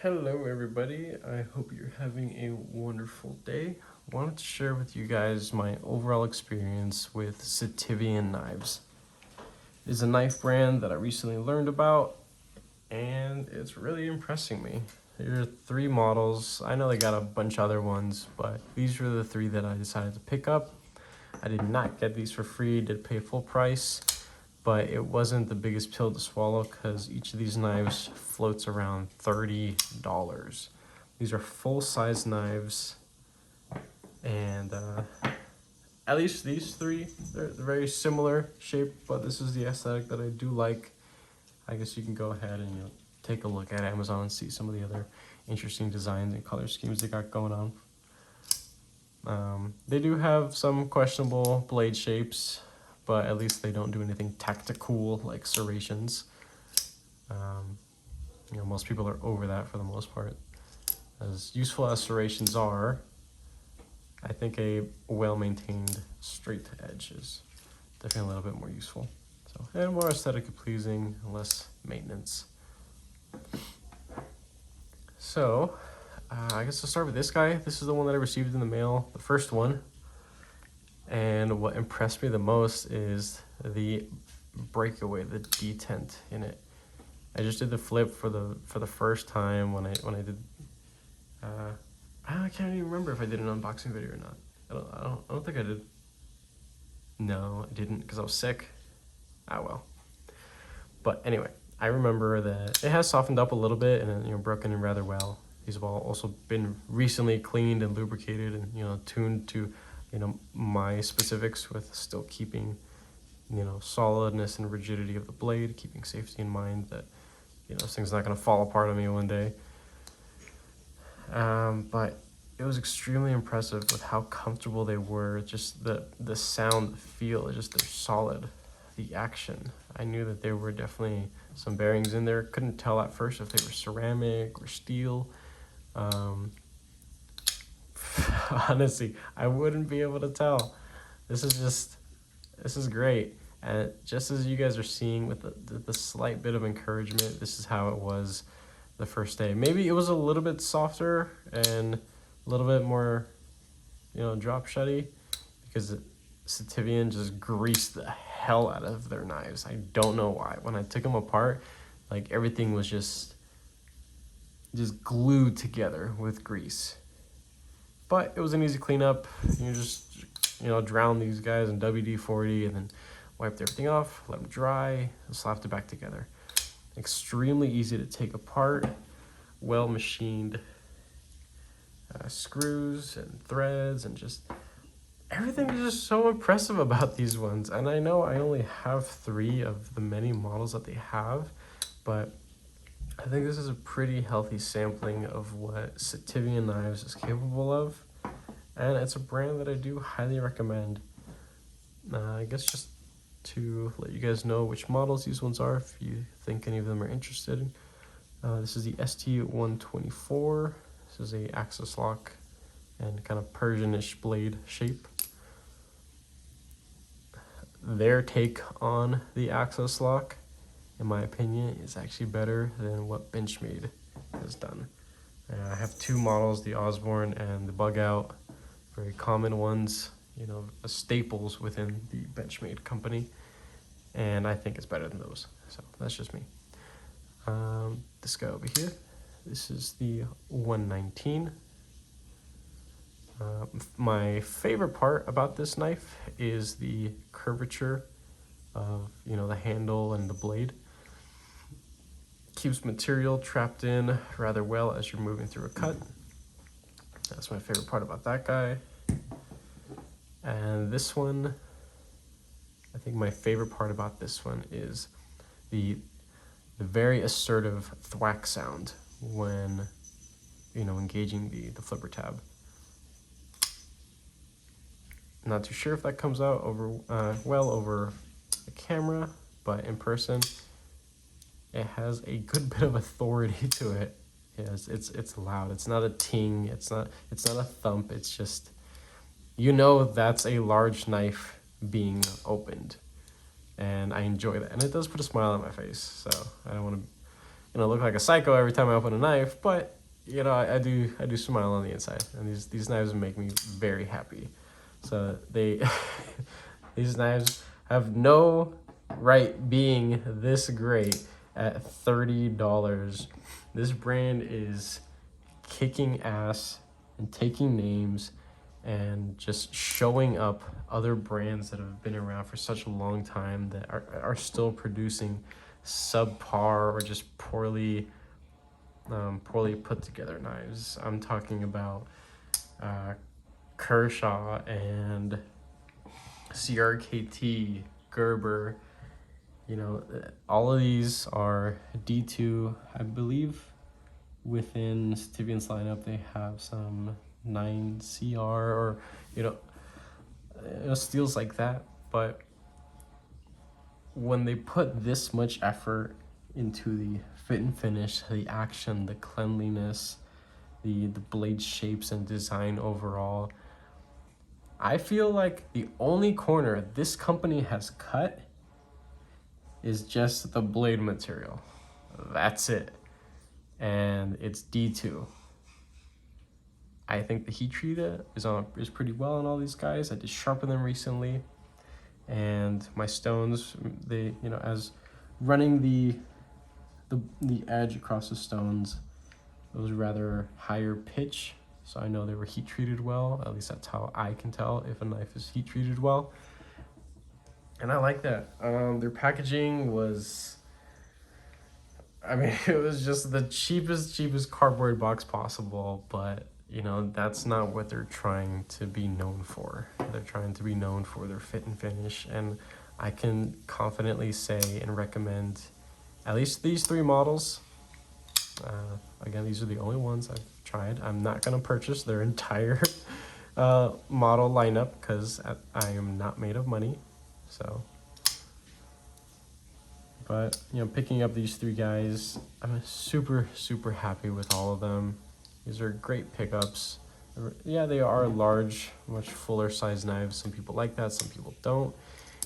Hello everybody, I hope you're having a wonderful day. I wanted to share with you guys my overall experience with Sitivien knives. It's a knife brand that I recently learned about and it's really impressing me. There are three models. I know they got a bunch of other ones, but these were the three that I decided to pick up. I did not get these for free, did pay full price, but it wasn't the biggest pill to swallow because each of these knives floats around $30. These are full-size knives, and at least these three, they're very similar shape, but this is the aesthetic that I do like. I guess you can go ahead and take a look at Amazon and see some of the other interesting designs and color schemes they got going on. They do have some questionable blade shapes, but at least they don't do anything tactical like serrations. Most people are over that for the most part. As useful as serrations are, I think a well-maintained straight edge is definitely a little bit more useful. So, and more aesthetically pleasing, less maintenance. So, I guess I'll start with this guy. This is the one that I received in the mail, the first one. And what impressed me the most is the breakaway, the detent in it. I just did the flip for the first time when I did. I can't even remember if I did an unboxing video or not. I don't think I did. No, I didn't because I was sick. Ah well. But anyway, I remember that it has softened up a little bit and broken in rather well. These have all also been recently cleaned and lubricated and tuned to my specifics with still keeping solidness and rigidity of the blade, keeping safety in mind that this thing's not going to fall apart on me one day. But it was extremely impressive with how comfortable they were, just the sound, the feel, they're solid. The action, I knew that there were definitely some bearings in there. Couldn't tell at first if they were ceramic or steel. Honestly, I wouldn't be able to tell. This is great. And just as you guys are seeing with the slight bit of encouragement, this is how it was the first day. Maybe it was a little bit softer and a little bit more, drop shutty because Sitivien just greased the hell out of their knives. I don't know why. When I took them apart, like everything was just glued together with grease. But it was an easy cleanup. You just drown these guys in WD-40 and then wiped everything off, let them dry, and slapped it back together. Extremely easy to take apart, well machined screws and threads, and just everything is just so impressive about these ones. And I know I only have 3 of the many models that they have, but I think this is a pretty healthy sampling of what Sitivien Knives is capable of, and it's a brand that I do highly recommend. I guess just to let you guys know which models these ones are, if you think any of them are interested. This is the ST124. This is a axis lock and kind of Persianish blade shape. Their take on the axis lock, in my opinion, is actually better than what Benchmade has done. I have 2 models, the Osborne and the Bug Out, very common ones, staples within the Benchmade company, and I think it's better than those. So that's just me. This guy over here, this is the 119. My favorite part about this knife is the curvature of the handle and the blade. Keeps material trapped in rather well as you're moving through a cut. That's my favorite part about that guy. And this one, I think my favorite part about this one is the very assertive thwack sound when engaging the flipper tab. Not too sure if that comes out well over the camera, but in person it has a good bit of authority to it. Yes, it's loud. It's not a ting. It's not a thump. It's just that's a large knife being opened, and I enjoy that. And it does put a smile on my face. So I don't want to look like a psycho every time I open a knife, but I do smile on the inside, and these knives make me very happy. So they these knives have no right being this great at $30. This brand is kicking ass and taking names and just showing up other brands that have been around for such a long time that are still producing subpar or just poorly put together knives. I'm talking about Kershaw and CRKT, Gerber. All of these are D2. I believe within Sitivien's lineup they have some 9CR or steels like that. But when they put this much effort into the fit and finish, the action, the cleanliness, the blade shapes and design overall, I feel like the only corner this company has cut is just the blade material. That's it. And it's D2. I think the heat treated is pretty well on all these guys. I did sharpen them recently, and my stones, they as running the edge across the stones, it was rather higher pitch, so I know they were heat treated well. At least that's how I can tell if a knife is heat treated well, and I like that. Their packaging was, it was just the cheapest cardboard box possible, but that's not what they're trying to be known for. They're trying to be known for their fit and finish, and I can confidently say and recommend at least these 3 models. Again, these are the only ones I've tried. I'm not going to purchase their entire model lineup because I am not made of money. So, but picking up these 3 guys, I'm super happy with all of them. These are great pickups. Yeah, they are large, much fuller size knives. Some people like that, some people don't.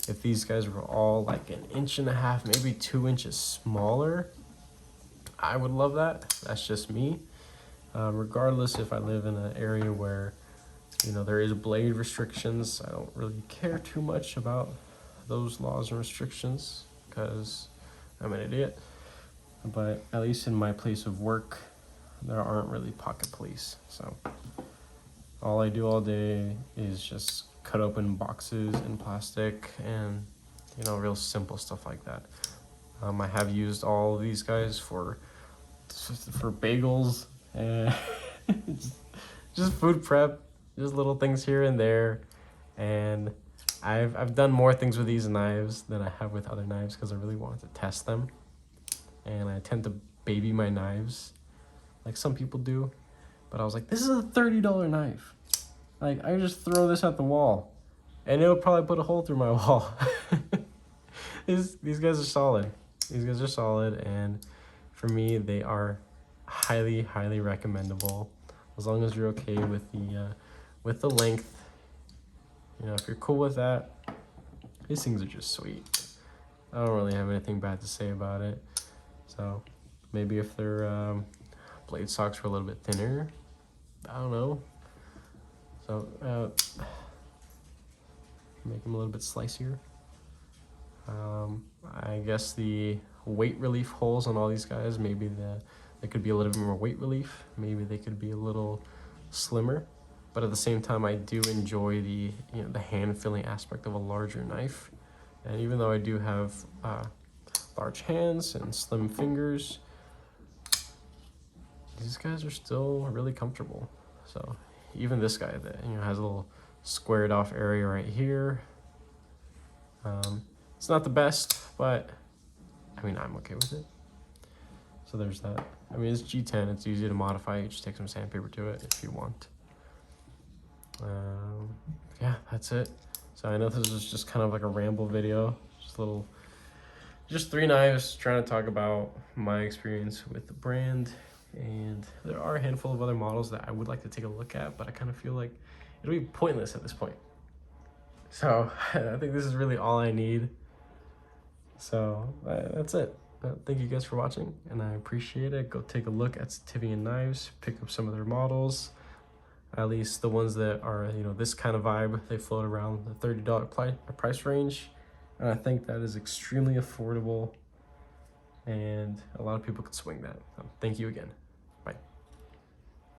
If these guys were all like 1.5 inches, maybe 2 inches smaller, I would love that. That's just me. Regardless if I live in an area where there is blade restrictions, I don't really care too much about those laws and restrictions because I'm an idiot. But at least in my place of work, there aren't really pocket police. So all I do all day is just cut open boxes in plastic and real simple stuff like that. I have used all of these guys for bagels and just food prep, just little things here and there. And I've done more things with these knives than I have with other knives because I really wanted to test them. And I tend to baby my knives like some people do, but I was like, this is a $30 knife. Like, I just throw this at the wall and it'll probably put a hole through my wall. These guys are solid. These guys are solid, and for me, they are highly recommendable as long as you're okay with the length. If you're cool with that, these things are just sweet. I don't really have anything bad to say about it. So maybe if their blade stocks were a little bit thinner, I don't know. So make them a little bit slicier. I guess the weight relief holes on all these guys, maybe they could be a little bit more weight relief. Maybe they could be a little slimmer. But at the same time, I do enjoy the hand feeling aspect of a larger knife. And even though I do have large hands and slim fingers, these guys are still really comfortable. So even this guy that has a little squared off area right here. It's not the best, but I'm okay with it. So there's that. It's G10. It's easy to modify. You just take some sandpaper to it if you want. Yeah, that's it. So I know this was just kind of like a ramble video, just 3 knives trying to talk about my experience with the brand. And there are a handful of other models that I would like to take a look at, but I kind of feel like it'll be pointless at this point. So I think this is really all I need. So that's it. thank you guys for watching, and I appreciate it. Go take a look at Sitivien knives, pick up some of their models, at least the ones that are, you know, this kind of vibe. They float around the $30 price range, and I think that is extremely affordable, and a lot of people can swing that. Thank you again. Bye.